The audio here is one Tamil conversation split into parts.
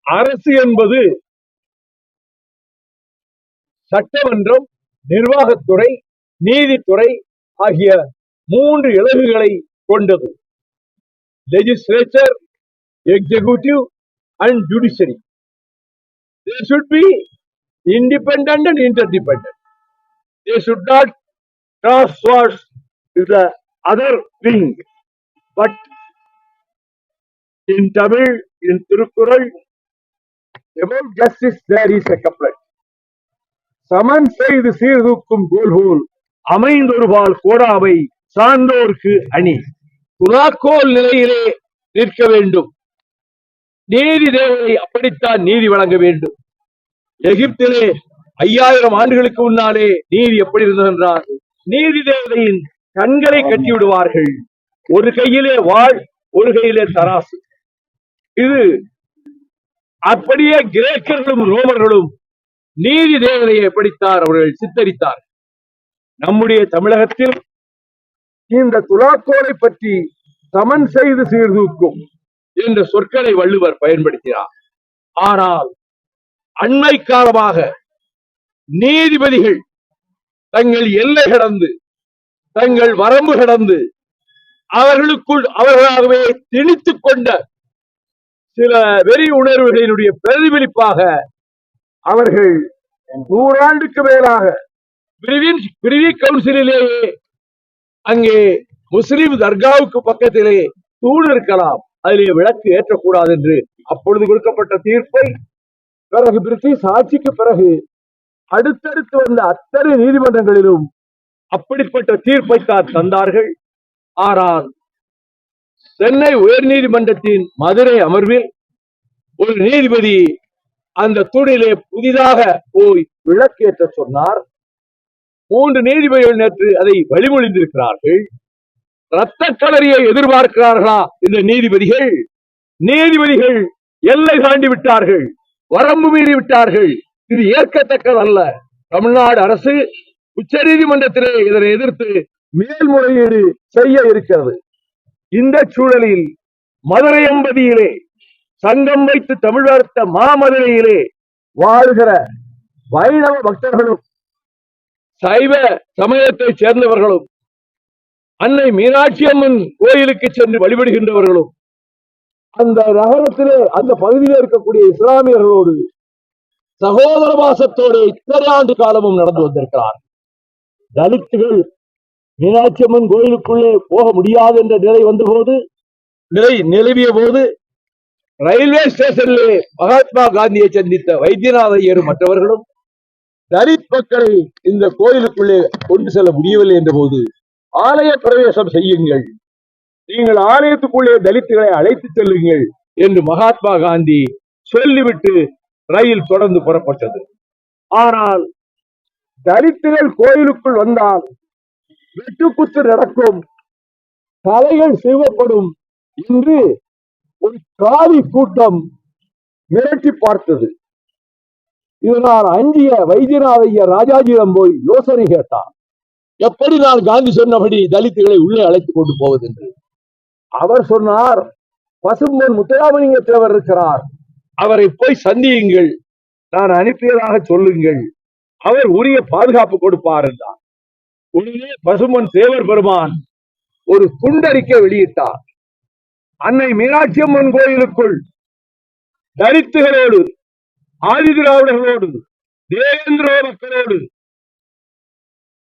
அரசு என்பது சட்டமன்றம், நிர்வாகத்துறை, நீதித்துறை ஆகிய 3 இலகுகளை கொண்டது. Legislature, executive and judiciary. They should be independent and interdependent. They should not cross swords with the other wing. But in Tamil, in Tirukkural, about justice there is a couplet. சமன் செய்து சீர்தூக்கும் கோல்கோல் அமைந்தொருபால் கோடாவை சார்ந்தோர்க்கு அணி. துலாக்கோல் நிலையிலே நிற்க வேண்டும். நீதி தேவதை அப்படித்தான் நீதி வழங்க வேண்டும். எகிப்திலே 5000 ஆண்டுகளுக்கு முன்னாலே நீதி எப்படி இருந்தது என்றால், நீதி தேவதையின் கண்களை கட்டி விடுவார்கள். ஒரு கையிலே வாள், ஒரு கையிலே தராசு. இது அப்படியே கிரேக்கர்களும் ரோமர்களும் நீதி தேவதையை எப்படித்தார் அவர்கள் சித்தரித்தார். நம்முடைய தமிழகத்தில் இந்த துலாக்கோலை பற்றி சமன் செய்து சீர்தூக்கும் என்ற சொற்களை வள்ளுவர் பயன்படுத்தினார். ஆனால் அண்மை காலமாக நீதிபதிகள் தங்கள் எல்லை கடந்து, தங்கள் வரம்பு கடந்து, அவர்களுக்குள் அவர்களாகவே திணித்துக் கொண்ட சில வெறி உணர்வுகளினுடைய பிரதிபலிப்பாக அவர்கள் 100 ஆண்டுக்கு மேலாக பிரிவி கவுன்சிலேயே அங்கே முஸ்லிம் தர்காவுக்கு பக்கத்திலே தூண் இருக்கலாம், அதிலே விளக்கு ஏற்றக்கூடாது என்று அப்பொழுது கொடுக்கப்பட்ட தீர்ப்பை பிறகு பிரிட்டிஷ் ஆட்சிக்கு பிறகு அடுத்தடுத்து வந்த அத்தனை நீதிமன்றங்களிலும் அப்படிப்பட்ட தீர்ப்பை தான் தந்தார்கள். ஆனால் சென்னை உயர் நீதிமன்றத்தின் மதுரை அமர்வில் ஒரு நீதிபதி அந்த தூணிலே புதிதாக போய் விளக்கேற்ற சொன்னார். 3 நீதிபதிகள் நேற்று அதை வழிமொழிந்திருக்கிறார்கள். இரத்த களரியை எதிர்பார்க்கிறார்களா இந்த நீதிபதிகள்? நீதிபதிகள் எல்லை தாண்டி விட்டார்கள், வரம்பு மீறி விட்டார்கள். இது ஏற்கத்தக்கதல்ல. தமிழ்நாடு அரசு உச்ச நீதிமன்றத்திலே இதனை எதிர்த்து மேல்முறையீடு செய்ய இருக்கிறது. இந்த சூழலில் மதுரை எம்பதியிலே சங்கம் வைத்து தமிழ் வளர்த்த மாமதுரையிலே வாழ்கிற வைணவ பக்தர்களும் சைவ சமயத்தை சேர்ந்தவர்களும் அன்னை மீனாட்சி அம்மன் கோயிலுக்கு சென்று வழிபடுகின்றவர்களும் அந்த நகரத்திலே அந்த பகுதியில் இருக்கக்கூடிய இஸ்லாமியர்களோடு சகோதர பாசத்தோடு இத்தனை ஆண்டு காலமும் நடந்து வந்திருக்கிறார். தலித்துகள் மீனாட்சி அம்மன் கோயிலுக்குள்ளே போக முடியாது என்ற நிலை நிலவிய போது ரயில்வே ஸ்டேஷனிலே மகாத்மா காந்தியை சந்தித்த வைத்தியநாத ஐயரும் மற்றவர்களும் தலித் மக்களை இந்த கோயிலுக்குள்ளே கொண்டு செல்ல முடியவில்லை என்ற போது ஆலய பிரவேசம் செய்யுங்கள், நீங்கள் ஆலயத்துக்குள்ளே தலித்துகளை அழைத்து செல்லுங்கள் என்று மகாத்மா காந்தி சொல்லிவிட்டு ரயில் தொடர்ந்து புறப்பட்டது. ஆனால் தலித்துகள் கோயிலுக்குள் வந்தால் வெட்டுக்குத்து நடக்கும், தலைகள் செய்வப்படும் என்று ஒரு காவி கூட்டம் மிரட்டி பார்த்தது. இதனால் அஞ்சிய வைத்தியநாத ஐயர் ராஜாஜியிடம் போய் யோசனை கேட்டார். எப்படி நான் காந்தி சொன்னபடி தலித்துகளை உள்ளே அழைத்துக் கொண்டு போவது என்று. அவர் சொன்னார், பசும்பொன் முத்துராமலிங்க தேவர் இருக்கிறார், அவரை போய் சந்தியுங்கள், நான் அனுப்பியதாக சொல்லுங்கள், அவர் உரிய பாதுகாப்பு கொடுப்பார் என்றார். உடனே பசும்பொன் தேவர் பெருமான் ஒரு துண்டறிக்கை வெளியிட்டார். அன்னை மீனாட்சி அம்மன் கோயிலுக்குள் தலித்துகளோடு, ஆதி திராவிடர்களோடு, தேவேந்திர மக்களோடு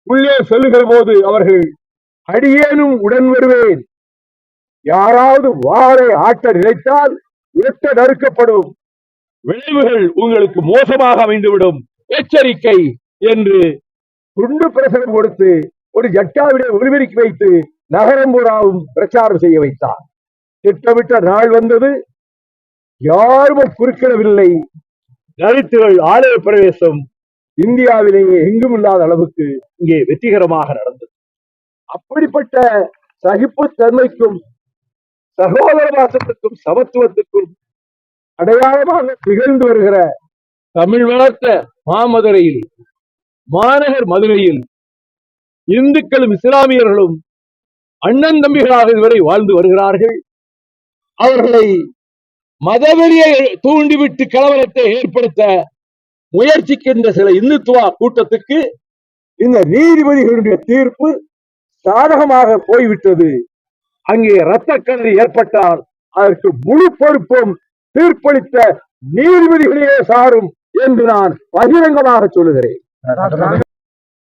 உள்ளே செல்லுகிற போது அவர்கள் அடியேனும் உடன் வருவேன், யாராவது வாரை ஆட்ட நினைத்தால் எட்ட நறுக்கப்படும், விளைவுகள் உங்களுக்கு மோசமாக அமைந்துவிடும், எச்சரிக்கை என்று துண்டு பிரசனம் கொடுத்து ஒரு ஜட்டாவிட ஒளிபெருக்கி வைத்து நகரம் பூராவும் பிரச்சாரம் செய்ய வைத்தார். திட்டமிட்ட நாள் வந்தது, யாரும் குறுக்கிடவில்லை. தலித்துகள் ஆலய பிரவேசம் இந்தியாவிலேயே எங்கும் இல்லாத அளவுக்கு இங்கே வெற்றிகரமாக நடந்தது. அப்படிப்பட்ட சகிப்புத்தன்மைக்கும் சகோதர பாசத்துக்கும் சமத்துவத்துக்கும் அடையாளமாக திகழ்ந்து வருகிற தமிழ் வளர்த்த மாமதுரையில், மாநகர் மதுரையில் இந்துக்களும் இஸ்லாமியர்களும் அண்ணன் தம்பிகளாக இதுவரை வாழ்ந்து வருகிறார்கள். அவர்களை மதவெறியை தூண்டிவிட்டு கலவரத்தை ஏற்படுத்த முயற்சிக்கின்ற சில இந்துத்துவ கூட்டத்துக்கு இந்த நீதிபதிகளுடைய தீர்ப்பு சாதகமாக போய்விட்டது. அங்கே இரத்தக்கணி ஏற்பட்டால் அதற்கு முழு பொறுப்பும் தீர்ப்பளித்த நீதிபதிகளே சாரும் என்று நான் பகிரங்கமாக சொல்லுகிறேன்.